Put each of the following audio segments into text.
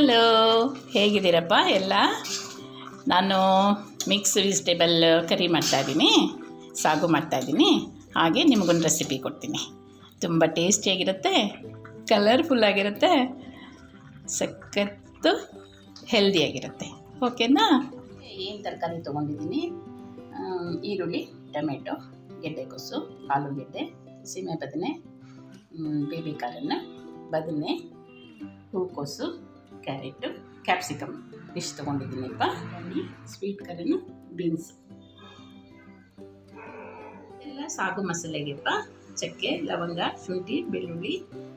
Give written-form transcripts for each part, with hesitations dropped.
Hello, ಹೇಗಿದ್ದೀರಪ್ಪ ಎಲ್ಲ? ನಾನು mix vegetable ಕರಿ ಮಾಡ್ತಾಯಿದ್ದೀನಿ, ಸಾಗು ಮಾಡ್ತಾಯಿದ್ದೀನಿ. ಹಾಗೆ ನಿಮಗೊಂದು ರೆಸಿಪಿ ಕೊಡ್ತೀನಿ. ತುಂಬ ಟೇಸ್ಟಿಯಾಗಿರುತ್ತೆ, ಕಲರ್ಫುಲ್ಲಾಗಿರುತ್ತೆ, ಸಖತ್ತು ಹೆಲ್ದಿಯಾಗಿರುತ್ತೆ. ಓಕೆನಾ? ಏನು ತರಕಾರಿ ತೊಗೊಂಡಿದ್ದೀನಿ: ಈರುಳ್ಳಿ, ಟೊಮೆಟೊ, ಗೆಡ್ಡೆಕೋಸು, ಆಲೂಗೆಡ್ಡೆ, ಸೀಮೆ ಬದನೆ, ಬೇಬಿ ಕಾರ್ನ್, ಬದನೆ, ಹೂಕೋಸು, ಕ್ಯಾರೆಟು, ಕ್ಯಾಪ್ಸಿಕಮ್ ಇಷ್ಟು ತೊಗೊಂಡಿದ್ದೀನಿಪ್ಪ. ಸ್ವೀಟ್ ಕಾರ್ನ್, ಬೀನ್ಸ್ ಎಲ್ಲ ಸಾಗು ಮಸಾಲೆಗೆಪ್ಪ: ಚಕ್ಕೆ, ಲವಂಗ, ಶುಂಠಿ, ಬೆಳ್ಳುಳ್ಳಿ,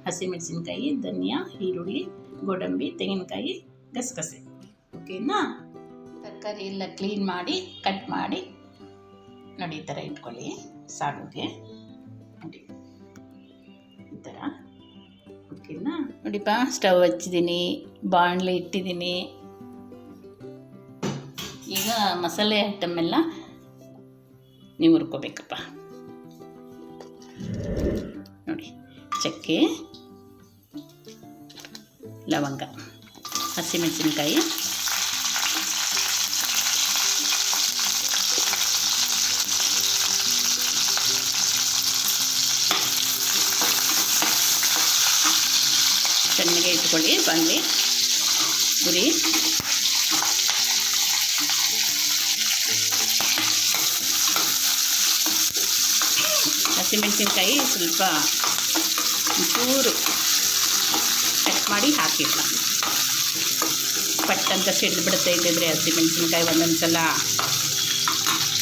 ಹಸಿಮೆಣಸಿನ್ಕಾಯಿ, ಧನಿಯಾ, ಈರುಳ್ಳಿ, ಗೋಡಂಬಿ, ತೆಂಗಿನಕಾಯಿ, ಗಸಗಸೆ. ಓಕೆನಾ? ತರಕಾರಿ ಎಲ್ಲ ಕ್ಲೀನ್ ಮಾಡಿ ಕಟ್ ಮಾಡಿ ನೋಡಿ, ಈ ಥರ ಇಟ್ಕೊಳ್ಳಿ. ಸಾಗುಗೆ ನೋಡಿ ಈ ಥರ. ಓಕೆನಾ? ನೋಡಿಪ್ಪ, ಸ್ಟವ್ ಹಚ್ಚಿದ್ದೀನಿ, ಬಾಣಲೆ ಇಟ್ಟಿದ್ದೀನಿ. ಈಗ ಮಸಾಲೆ ಐಟಮ್ ಎಲ್ಲ ನೀವು ಹುರ್ಕೋಬೇಕಪ್ಪ. ನೋಡಿ, ಚಕ್ಕೆ, ಲವಂಗ, ಹಸಿಮೆಣಸಿನ್ಕಾಯಿ, ಚೆನ್ನಾಗೆ ಇಟ್ಕೊಳ್ಳಿ. ಬಾಣಲೆ ಉರಿ. ಹಸಿಮೆಣಸಿನ್ಕಾಯಿ ಸ್ವಲ್ಪ ಚೂರು ಕಟ್ ಮಾಡಿ ಹಾಕಿಲ್ಲ, ಪಟ್ಟಂತ ಸಿಡಿದು ಬಿಡುತ್ತೆ. ಇದ್ದಿದ್ರೆ ಹಸಿಮೆಣಸಿನ್ಕಾಯಿ ಒಂದೊಂದು ಸಲ.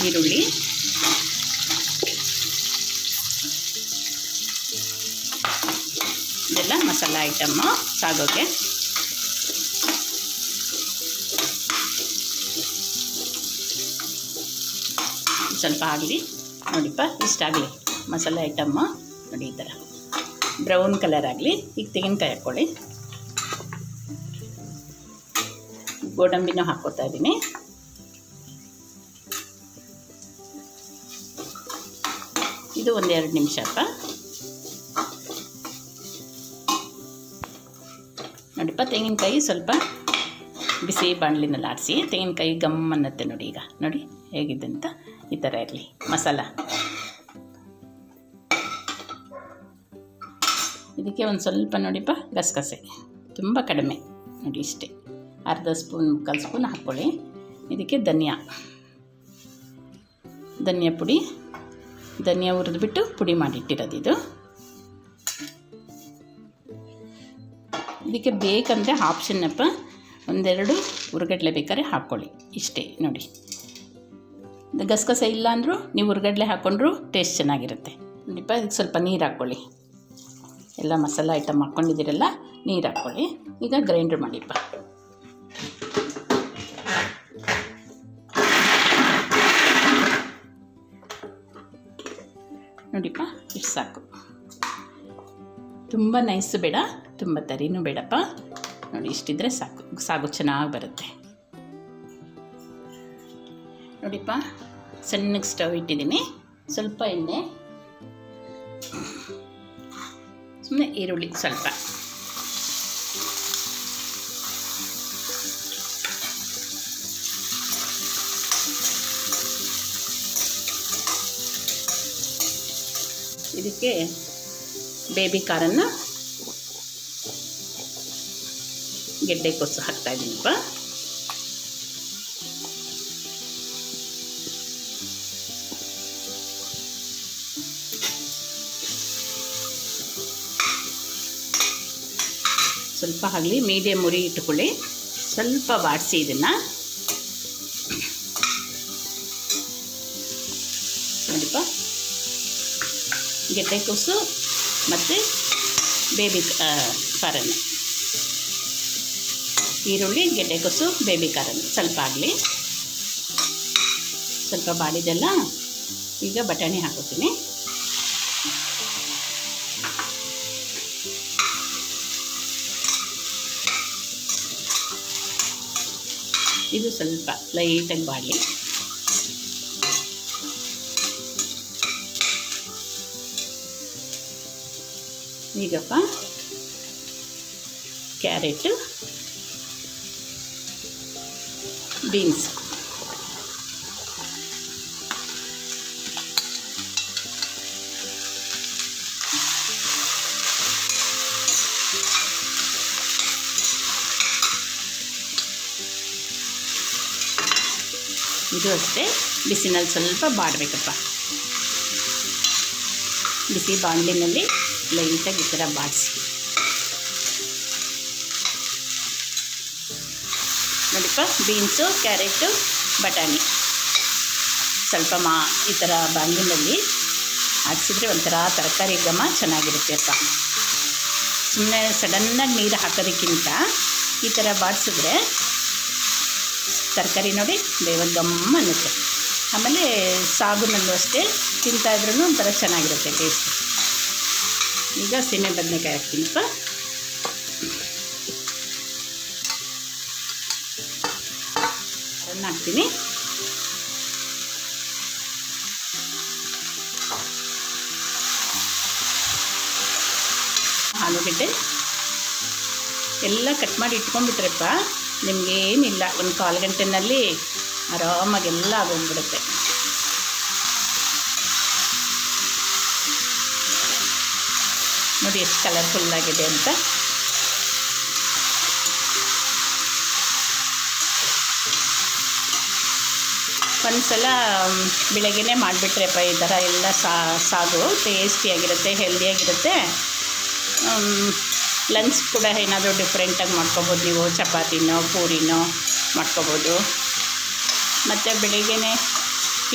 ಈರುಳ್ಳಿ, ಇದೆಲ್ಲ ಮಸಾಲ ಐಟಮ್ಮು ಸಾಗೋಕ್ಕೆ. ಸ್ವಲ್ಪ ಆಗಲಿ ನೋಡಿಪ್ಪ, ಇಷ್ಟಾಗಲಿ ಮಸಾಲೆ ಐಟಮ್ಮು. ನೋಡಿ, ಈ ಥರ ಬ್ರೌನ್ ಕಲರ್ ಆಗಲಿ. ಈಗ ತೆಂಗಿನಕಾಯಿ ಹಾಕ್ಕೊಳ್ಳಿ. ಗೋಡಂಬಿನೂ ಹಾಕ್ಕೊತಾ ಇದ್ದೀನಿ. ಇದು ಒಂದು 2 ನಿಮಿಷಪ್ಪ. ನೋಡಿಪ್ಪ, ತೆಂಗಿನಕಾಯಿ ಸ್ವಲ್ಪ ಬಿಸಿ ಬಾಣಲಿನಲ್ಲಿ ಆಡಿಸಿ. ತೆಂಗಿನಕಾಯಿ ಗಮ್ ಅನ್ನತ್ತೆ ನೋಡಿ. ಈಗ ನೋಡಿ ಹೇಗಿದೆ ಅಂತ. ಈ ಥರ ಇರಲಿ ಮಸಾಲ. ಇದಕ್ಕೆ ಒಂದು ಸ್ವಲ್ಪ ನೋಡಿಪ್ಪ ಗಸಗಸೆ, ತುಂಬ ಕಡಿಮೆ ನೋಡಿ, ಇಷ್ಟೇ. ಅರ್ಧ ಸ್ಪೂನ್, ಮುಕ್ಕಾಲು ಸ್ಪೂನ್ ಹಾಕ್ಕೊಳ್ಳಿ. ಇದಕ್ಕೆ ಧನಿಯಾ ಪುಡಿ, ಧನಿಯಾ ಹುರಿದ್ಬಿಟ್ಟು ಪುಡಿ ಮಾಡಿಟ್ಟಿರೋದು ಇದು. ಇದಕ್ಕೆ ಬೇಕಂದರೆ ಆಪ್ಷನ್ನಪ್ಪ, ಒಂದೆರಡು ಹುರ್ಗಡ್ಲೆ ಬೇಕಾದ್ರೆ ಹಾಕ್ಕೊಳ್ಳಿ, ಇಷ್ಟೇ ನೋಡಿ. ಗಸಗಸೆ ಇಲ್ಲ ಅಂದರೂ ನೀವು ಹುರ್ಗಡ್ಲೆ ಹಾಕ್ಕೊಂಡ್ರೂ ಟೇಸ್ಟ್ ಚೆನ್ನಾಗಿರುತ್ತೆ. ನೋಡಿಪ್ಪ, ಇದಕ್ಕೆ ಸ್ವಲ್ಪ ನೀರು ಹಾಕ್ಕೊಳ್ಳಿ. ಎಲ್ಲ ಮಸಾಲ ಐಟಮ್ ಹಾಕ್ಕೊಂಡಿದ್ದೀರಲ್ಲ, ನೀರು ಹಾಕ್ಕೊಳ್ಳಿ. ಈಗ ಗ್ರೈಂಡ್ರ್ ಮಾಡಿಪ್ಪ. ನೋಡಿಪ್ಪ, ಇಷ್ಟು ಸಾಕು. ತುಂಬ ನೈಸು ಬೇಡ, ತುಂಬ ತರಿನೂ ಬೇಡಪ್ಪ. ನೋಡಿ, ಇಷ್ಟಿದ್ರೆ ಸಾಕು. ಸಾಗು ಚೆನ್ನಾಗಿ ಬರುತ್ತೆ. ನೋಡಿಪ್ಪ, ಸಣ್ಣಗೆ ಸ್ಟವ್ ಇಟ್ಟಿದ್ದೀನಿ. ಸ್ವಲ್ಪ ಎಣ್ಣೆ, ಸುಮ್ಮನೆ ಈರುಳ್ಳಿ ಸ್ವಲ್ಪ, ಇದಕ್ಕೆ ಬೇಬಿ ಕಾರ್ನ್, ಗೆಡ್ಡೆಕೋಸು ಹಾಕ್ತಾಯಿದ್ದೀನಿಪ್ಪ. ಸ್ವಲ್ಪ ಆಗಲಿ, ಮೀಡಿಯಮ್ ಉರಿ ಇಟ್ಕೊಳ್ಳಿ. ಸ್ವಲ್ಪ ಬಾಡಿಸಿ ಇದನ್ನು. ನೋಡಿಪ್ಪ, ಗೆಡ್ಡೆಕೋಸು ಮತ್ತು ಬೇಬಿ ಕಾರ್ನ್, ಈರುಳ್ಳಿ, ಗೆಡ್ಡೆಕೋಸು, ಬೇಬಿ ಕಾರ್ನ್ ಸ್ವಲ್ಪ ಆಗಲಿ. ಸ್ವಲ್ಪ ಬಾಡಿದೆಲ್ಲ. ಈಗ ಬಟಾಣಿ ಹಾಕೋತೀನಿ. ಇದು ಸ್ವಲ್ಪ ಲೈಟಾಗಿ ಬಾಡಲಿ. ಈಗಪ್ಪ ಕ್ಯಾರೆಟು ಬೀನ್ಸ್. ಇದು ಅಷ್ಟೇ ಬಿಸಿನಲ್ಲಿ ಸ್ವಲ್ಪ ಬಾಡಬೇಕಪ್ಪ. ಬಿಸಿ ಬಾಣಲಿನಲ್ಲಿ ಲೈಟಾಗಿ ಈ ಥರ ಬಾಡಿಸಿ ನೋಡಿಪ್ಪ. ಬೀನ್ಸು, ಕ್ಯಾರೆಟು, ಬಟಾಣಿ ಸ್ವಲ್ಪ ಈ ಥರ ಬಾಣಲಿನಲ್ಲಿ ಹಾಕ್ಸಿದ್ರೆ ಒಂಥರ ತರಕಾರಿ ಘಮ ಚೆನ್ನಾಗಿರುತ್ತೆ ಅಪ್ಪ. ಸುಮ್ಮನೆ ಸಡನ್ನಾಗಿ ನೀರು ಹಾಕೋದಕ್ಕಿಂತ ಈ ಥರ ಬಾಡಿಸಿದ್ರೆ ತರಕಾರಿ ನೋಡಿ ಬೇಗ ಗಮ್ಮ ಅನ್ನುತ್ತೆ. ಆಮೇಲೆ ಸಾಗುನಲ್ಲೂ ಅಷ್ಟೇ ತಿಂತಾಯಿದ್ರೂ ಒಂಥರ ಚೆನ್ನಾಗಿರುತ್ತೆ ಟೇಸ್ಟ್. ಈಗ ಸೀಮೆ ಬದನೆಕಾಯಿ ಹಾಕ್ತೀನಪ್ಪ. ಅದನ್ನು ಹಾಕ್ತೀನಿ. ಆಲೂಗಡ್ಡೆ ಎಲ್ಲ ಕಟ್ ಮಾಡಿ ಇಟ್ಕೊಂಡ್ಬಿಟ್ರಪ್ಪ, ನಿಮಗೇನಿಲ್ಲ, ಒಂದು 1/4 ಗಂಟೆಯಲ್ಲಿ ಆರಾಮಾಗಿ ಎಲ್ಲ ಆಗೋಗ್ಬಿಡುತ್ತೆ. ನೋಡಿ ಎಷ್ಟು ಕಲರ್ಫುಲ್ಲಾಗಿದೆ ಅಂತ. ಒಂದು ಸಲ ಬೆಳಗ್ಗೆನೇ ಮಾಡಿಬಿಟ್ರೆಪ್ಪ ಈ ಥರ ಎಲ್ಲ ಸಾಗು ಟೇಸ್ಟಿಯಾಗಿರುತ್ತೆ, ಹೆಲ್ದಿಯಾಗಿರುತ್ತೆ. ಲಂಚ್ ಕೂಡ ಏನಾದರೂ ಡಿಫ್ರೆಂಟಾಗಿ ಮಾಡ್ಕೊಬೋದು ನೀವು. ಚಪಾತಿನೋ ಪೂರಿನೋ ಮಾಡ್ಕೊಬೋದು. ಮತ್ತು ಬೆಳಿಗ್ಗೆನೇ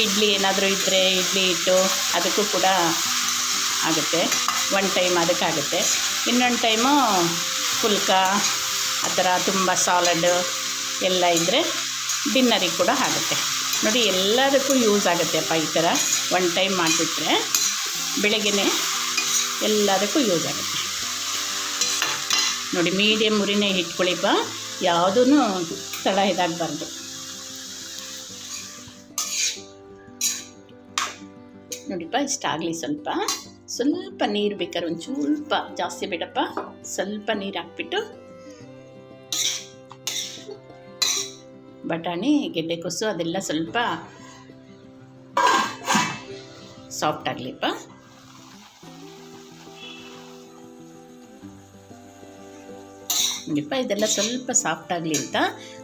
ಇಡ್ಲಿ ಏನಾದರೂ ಇದ್ದರೆ ಇಡ್ಲಿ ಹಿಟ್ಟು ಅದಕ್ಕೂ ಕೂಡ ಆಗುತ್ತೆ. ಒನ್ ಟೈಮ್ ಅದಕ್ಕಾಗುತ್ತೆ. ಇನ್ನೊಂದು ಟೈಮು ಪುಲ್ಕ ಆ ಥರ ತುಂಬ ಸಾಲಡ್ ಎಲ್ಲ ಇದ್ದರೆ ಡಿನ್ನರಿಗೆ ಕೂಡ ಆಗುತ್ತೆ. ನೋಡಿ ಎಲ್ಲದಕ್ಕೂ ಯೂಸ್ ಆಗುತ್ತೆಪ್ಪ ಈ ಥರ ಒನ್ ಟೈಮ್ ಮಾಡಿಬಿಟ್ರೆ ಬೆಳಗ್ಗೆನೇ ಎಲ್ಲದಕ್ಕೂ ಯೂಸ್ ಆಗುತ್ತೆ. ನೋಡಿ ಮೀಡಿಯಮ್ ಉರಿನೇ ಇಟ್ಕೊಳ್ಳಿಪ್ಪ, ಯಾವುದೂ ತಳ ಇದಾಗಬಾರ್ದು. ನೋಡಿಪ್ಪ ಇಷ್ಟಾಗಲಿ. ಸ್ವಲ್ಪ ನೀರು ಬೇಕಾದ್ರೆ ಒಂದು ಸ್ವಲ್ಪ ಜಾಸ್ತಿ ಬೇಡಪ್ಪ, ಸ್ವಲ್ಪ ನೀರು ಹಾಕ್ಬಿಟ್ಟು ಬಟಾಣಿ ಗೆಡ್ಡೆಕೋಸು ಅದೆಲ್ಲ ಸ್ವಲ್ಪ ಸಾಫ್ಟ್ ಆಗಲಿಪ್ಪ. ನೋಡಿಪ್ಪ ಇದೆಲ್ಲ ಸ್ವಲ್ಪ ಸಾಫ್ಟ್ ಆಗಲಿ ಅಂತ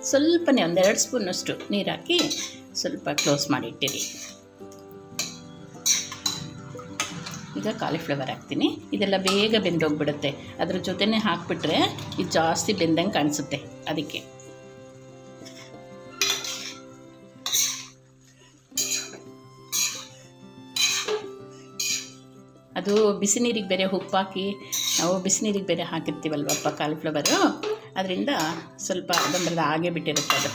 ಸ್ವಲ್ಪನೇ 1-2 ಸ್ಪೂನಷ್ಟು ನೀರು ಹಾಕಿ ಸ್ವಲ್ಪ ಕ್ಲೋಸ್ ಮಾಡಿಟ್ಟಿರಿ. ಈಗ ಕಾಲಿಫ್ಲವರ್ ಹಾಕ್ತೀನಿ. ಇದೆಲ್ಲ ಬೇಗ ಬೆಂದೋಗ್ಬಿಡುತ್ತೆ. ಅದ್ರ ಜೊತೆನೇ ಹಾಕಿಬಿಟ್ರೆ ಇದು ಜಾಸ್ತಿ ಬೆಂದಂಗೆ ಕಾಣಿಸುತ್ತೆ. ಅದಕ್ಕೆ ಅದು ಬಿಸಿ ನೀರಿಗೆ ಬೇರೆ ಉಪ್ಪು ಹಾಕಿ ನಾವು ಬಿಸಿ ನೀರಿಗೆ ಬೇರೆ ಹಾಕಿರ್ತೀವಲ್ವಪ್ಪ ಕಾಲಿಫ್ಲವರು, ಅದರಿಂದ ಸ್ವಲ್ಪ ಅದಂಬರದ ಹಾಗೆ ಬಿಟ್ಟಿರುತ್ತೆ ಅದು.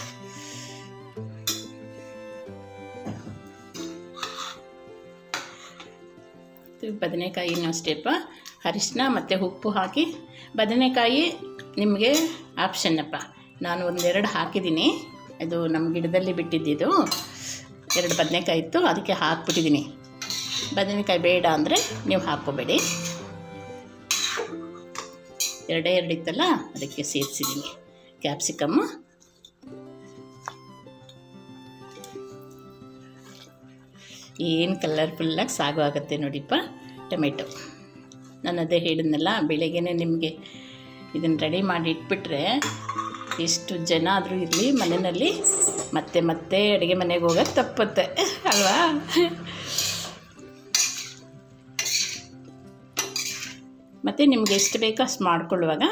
ಬದನೆಕಾಯಿನೂ ಅಷ್ಟೇಪ್ಪ ಅರಿಶಿನ ಮತ್ತು ಉಪ್ಪು ಹಾಕಿ. ಬದನೆಕಾಯಿ ನಿಮಗೆ ಆಪ್ಷನ್ನಪ್ಪ. ನಾನು 1-2 ಹಾಕಿದ್ದೀನಿ. ಇದು ನಮ್ಮ ಗಿಡದಲ್ಲಿ ಬಿಟ್ಟಿದ್ದಿದ್ದು 2 ಬದನೆಕಾಯಿ ಇತ್ತು, ಅದಕ್ಕೆ ಹಾಕ್ಬಿಟ್ಟಿದ್ದೀನಿ. ಬದನೆಕಾಯಿ ಬೇಡ ಅಂದರೆ ನೀವು ಹಾಕ್ಕೋಬೇಡಿ. 2 ಇತ್ತಲ್ಲ ಅದಕ್ಕೆ ಸೇರಿಸಿದ್ದೀನಿ. ಕ್ಯಾಪ್ಸಿಕಮ್ಮು, ಏನು ಕಲರ್ಫುಲ್ಲಾಗಿ ಸಾಗು ಆಗುತ್ತೆ ನೋಡಿಪ್ಪ. ಟೊಮೆಟೊ ನಾನು ಅದೇ ಹೇಳಿದ್ನಲ್ಲ, ಬೆಳಗ್ಗೆನೇ ನಿಮಗೆ ಇದನ್ನು ರೆಡಿ ಮಾಡಿ ಇಟ್ಬಿಟ್ರೆ ಎಷ್ಟು ಜನ ಆದರೂ ಇರಲಿ ಮನೆಯಲ್ಲಿ ಮತ್ತೆ ಅಡುಗೆ ಮನೆಗೆ ಹೋಗೋದು ತಪ್ಪುತ್ತೆ ಅಲ್ವಾ. ಮತ್ತು ನಿಮ್ಗೆ ಎಷ್ಟು ಬೇಕೋ ಅಷ್ಟು ಮಾಡ್ಕೊಳ್ಳುವಾಗ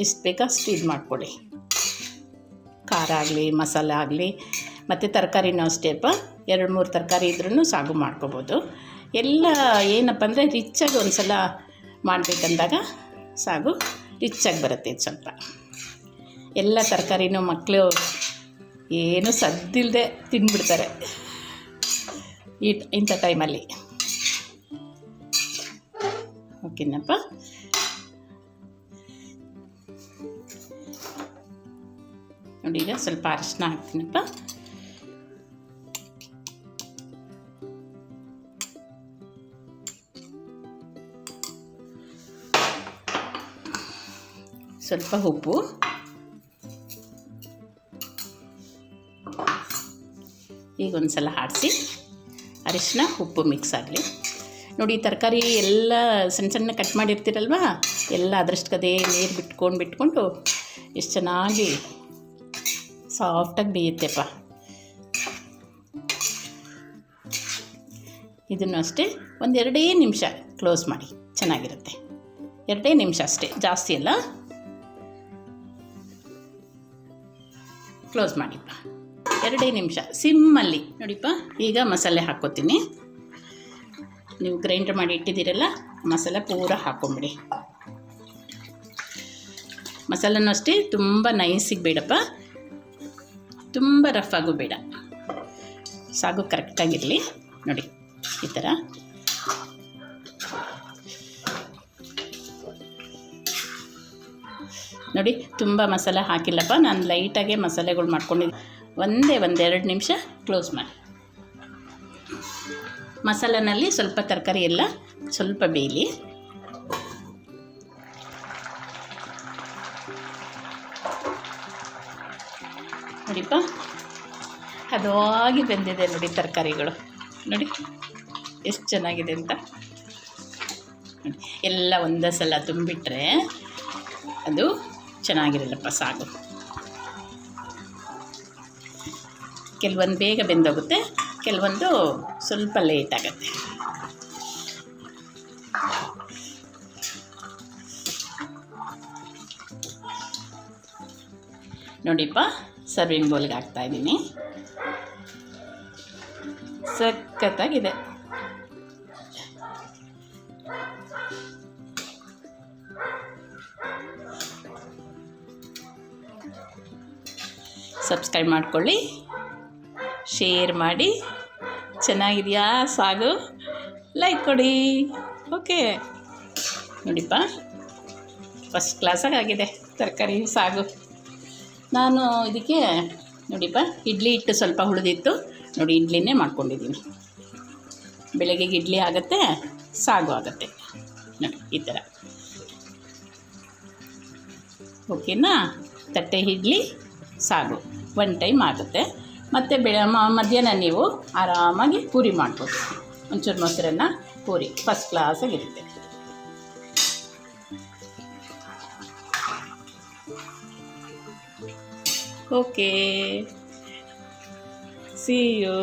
ಎಷ್ಟು ಬೇಕೋ ಅಷ್ಟು ಇದು ಮಾಡ್ಕೊಳ್ಳಿ. ಖಾರ ಆಗಲಿ ಮಸಾಲೆ ಆಗಲಿ ಮತ್ತು ತರಕಾರಿನೂ ಅಷ್ಟೇಪ್ಪ. 2-3 ತರಕಾರಿ ಇದ್ರೂ ಸಾಗು ಮಾಡ್ಕೊಬೋದು. ಎಲ್ಲ ಏನಪ್ಪ ಅಂದರೆ ರಿಚ್ಚಾಗಿ ಒಂದು ಸಲ ಮಾಡಬೇಕಂದಾಗ ಸಾಗು ರಿಚ್ಚಾಗಿ ಬರುತ್ತೆ. ಇದು ಸ್ವಲ್ಪ ಎಲ್ಲ ತರಕಾರಿನೂ ಮಕ್ಕಳು ಏನೂ ಸದ್ದಿಲ್ಲದೆ ತಿಂದ್ಬಿಡ್ತಾರೆ ಇಂಥ ಟೈಮಲ್ಲಿ. ಓಕೆನಪ್ಪ. ನೋಡಿ ಈಗ ಸ್ವಲ್ಪ ಅರಿಶಿನ ಹಾಕ್ತೀನಪ್ಪ. ಸ್ವಲ್ಪ ಉಪ್ಪು, ಈಗ ಒಂದು ಸಲ ಆಡಿಸಿ ಅರಿಶಿನ ಉಪ್ಪು ಮಿಕ್ಸ್ ಆಗಲಿ. ನೋಡಿ ತರಕಾರಿ ಎಲ್ಲ ಸಣ್ಣ ಸಣ್ಣ ಕಟ್ ಮಾಡಿರ್ತೀರಲ್ವ, ಎಲ್ಲ ಅದರಷ್ಟಕ್ಕದೇ ನೀರು ಬಿಟ್ಕೊಂಡು ಎಷ್ಟು ಚೆನ್ನಾಗಿ ಸಾಫ್ಟಾಗಿ ಬೇಯುತ್ತೆಪ್ಪ. ಇದನ್ನು ಅಷ್ಟೇ ಒಂದು 2 ನಿಮಿಷ ಕ್ಲೋಸ್ ಮಾಡಿ, ಚೆನ್ನಾಗಿರುತ್ತೆ. 2 ನಿಮಿಷ ಅಷ್ಟೇ, ಜಾಸ್ತಿ ಅಲ್ಲ. ಕ್ಲೋಸ್ ಮಾಡಿಪ್ಪ, 2 ನಿಮಿಷ ಸಿಮ್ಮಲ್ಲಿ. ನೋಡಿಪ್ಪ, ಈಗ ಮಸಾಲೆ ಹಾಕ್ಕೋತೀನಿ. ನೀವು ಗ್ರೈಂಡರ್ ಮಾಡಿ ಇಟ್ಟಿದ್ದೀರಲ್ಲ, ಮಸಾಲೆ ಪೂರ ಹಾಕ್ಕೊಂಬಿಡಿ. ಮಸಾಲನೂ ಅಷ್ಟೇ ತುಂಬ ನೈಸಿಗೆ ಬೇಡಪ್ಪ, ತುಂಬ ರಫ್ ಆಗು ಬೇಡ, ಸಾಗು ಕರೆಕ್ಟಾಗಿರಲಿ. ನೋಡಿ ಈ ಥರ. ನೋಡಿ ತುಂಬ ಮಸಾಲೆ ಹಾಕಿಲ್ಲಪ್ಪ, ನಾನು ಲೈಟಾಗೆ ಮಸಾಲೆಗಳು ಮಾಡ್ಕೊಂಡಿದ್ದೆ. ಒಂದೆರಡು ನಿಮಿಷ ಕ್ಲೋಸ್ ಮಾಡಿ. ಮಸಾಲೆನಲ್ಲಿ ಸ್ವಲ್ಪ ತರಕಾರಿ ಎಲ್ಲ ಸ್ವಲ್ಪ ಬೇಯಲಿ. ನೋಡಿಪ್ಪ, ಹದವಾಗಿ ಬೆಂದಿದೆ ನೋಡಿ ತರಕಾರಿಗಳು. ನೋಡಿ ಎಷ್ಟು ಚೆನ್ನಾಗಿದೆ ಅಂತ. ಎಲ್ಲ ಒಂದೇ ಸಲ ತುಂಬಿಟ್ರೆ ಅದು ಚೆನ್ನಾಗಿರಲ್ಲಪ್ಪ ಸಾಗು. ಕೆಲವೊಂದು ಬೇಗ ಬೆಂದೋಗುತ್ತೆ, ಕೆಲವೊಂದು ಸ್ವಲ್ಪ ಲೇಟ್ ಆಗುತ್ತೆ. ನೋಡಿಪ್ಪ, ಸರ್ವಿಂಗ್ ಬೌಲ್ಗೆ ಹಾಕ್ತಾಯಿದ್ದೀನಿ. ಸಖತ್ತಾಗಿದೆ. ಸಬ್ಸ್ಕ್ರೈಬ್ ಮಾಡ್ಕೊಳ್ಳಿ, ಶೇರ್ ಮಾಡಿ. ಚೆನ್ನಾಗಿದೆಯಾ ಸಾಗು? ಲೈಕ್ ಕೊಡಿ. ಓಕೆ ನೋಡಿಪ್ಪ, ಫಸ್ಟ್ ಕ್ಲಾಸಾಗಿ ಆಗಿದೆ ತರಕಾರಿ ಸಾಗು. ನಾನು ಇದಕ್ಕೆ ನೋಡಿಪ್ಪ ಇಡ್ಲಿ ಹಿಟ್ಟು ಸ್ವಲ್ಪ ಉಳಿದಿತ್ತು ನೋಡಿ, ಇಡ್ಲಿನೇ ಮಾಡ್ಕೊಂಡಿದ್ದೀನಿ. ಬೆಳಗ್ಗೆಗೆ ಇಡ್ಲಿ ಆಗುತ್ತೆ, ಸಾಗು ಆಗುತ್ತೆ ನೋಡಿ ಈ ಥರ. ಓಕೆನಾ? ತಟ್ಟೆ ಇಡ್ಲಿ ಸಾಗು 1 ಟೈಮ್ ಆಗುತ್ತೆ. ಮತ್ತು ಮಧ್ಯಾಹ್ನ ನೀವು ಆರಾಮಾಗಿ ಪೂರಿ ಮಾಡ್ಬೋದು. ಒಂಚೂರು ಮೊಸರನ್ನ ಪೂರಿ ಫಸ್ಟ್ ಕ್ಲಾಸಾಗಿರುತ್ತೆ. Okay, see you.